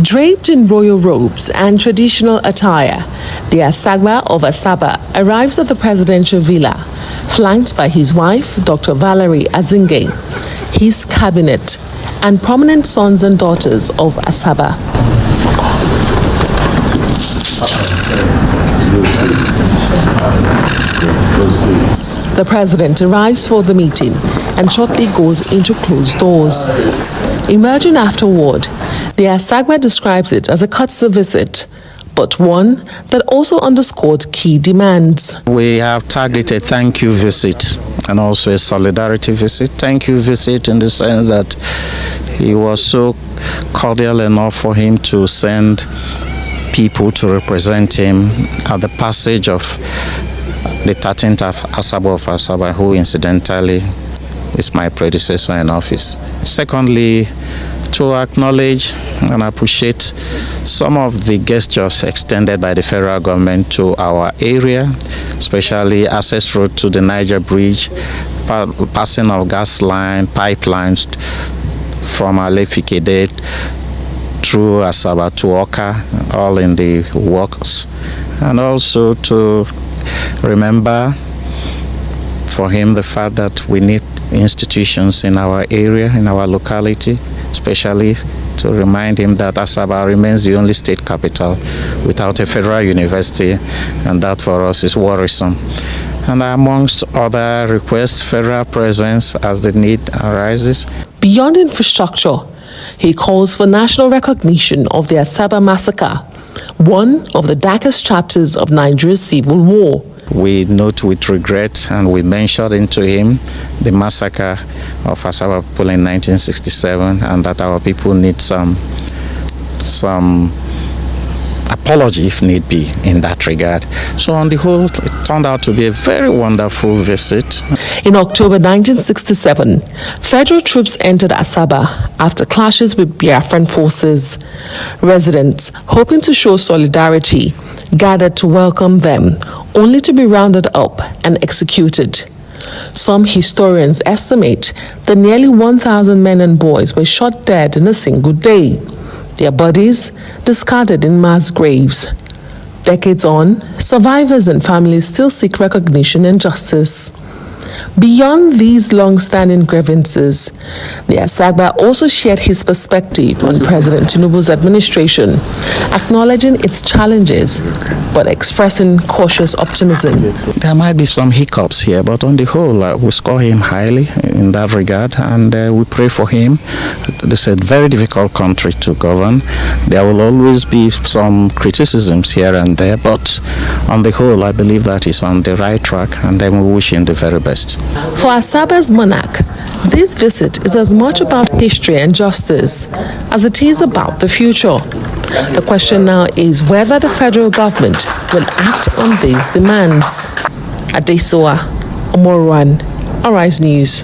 Draped in royal robes and traditional attire, the Asagba of Asaba arrives at the presidential villa, flanked by his wife, Dr. Valerie Azinge, his cabinet, and prominent sons and daughters of Asaba. The president arrives for the meeting and shortly goes into closed doors. Emerging afterward, the Asagba describes it as a courtesy visit, but one that also underscored key demands. We have tagged it a thank you visit and also a solidarity visit. Thank you visit in the sense that he was so cordial enough for him to send people to represent him at the passage of the 13th of Asaba of Asaba, who incidentally is my predecessor in office. Secondly, to acknowledge and appreciate some of the gestures extended by the federal government to our area, especially access road to the Niger Bridge, passing of gas line, pipelines from Alefikede through Asaba to Oka, all in the works, and also to remember for him the fact that we need institutions in our area, in our locality, especially to remind him that Asaba remains the only state capital without a federal university, and that for us is worrisome. And amongst other requests, federal presence as the need arises. Beyond infrastructure, he calls for national recognition of the Asaba Massacre, one of the darkest chapters of Nigeria's civil war. We note with regret, and we mentioned into him the massacre of Asaba people in 1967, and that our people need some apology if need be in that regard. So on the whole, it turned out to be a very wonderful visit. In October 1967, federal troops entered Asaba after clashes with Biafran forces. Residents, hoping to show solidarity, gathered to welcome them, only to be rounded up and executed. Some historians estimate that nearly 1,000 men and boys were shot dead in a single day, their bodies discarded in mass graves. Decades on, survivors and families still seek recognition and justice. Beyond these long-standing grievances, the Asagba also shared his perspective on President Tinubu's administration, acknowledging its challenges, but expressing cautious optimism. There might be some hiccups here, but on the whole, we score him highly in that regard, and we pray for him. This is a very difficult country to govern. There will always be some criticisms here and there, but on the whole, I believe that he's on the right track, and then we wish him the very best. For Asaba's monarch, this visit is as much about history and justice as it is about the future. The question now is whether the federal government will act on these demands. Adesoa Omorwan, Arise News.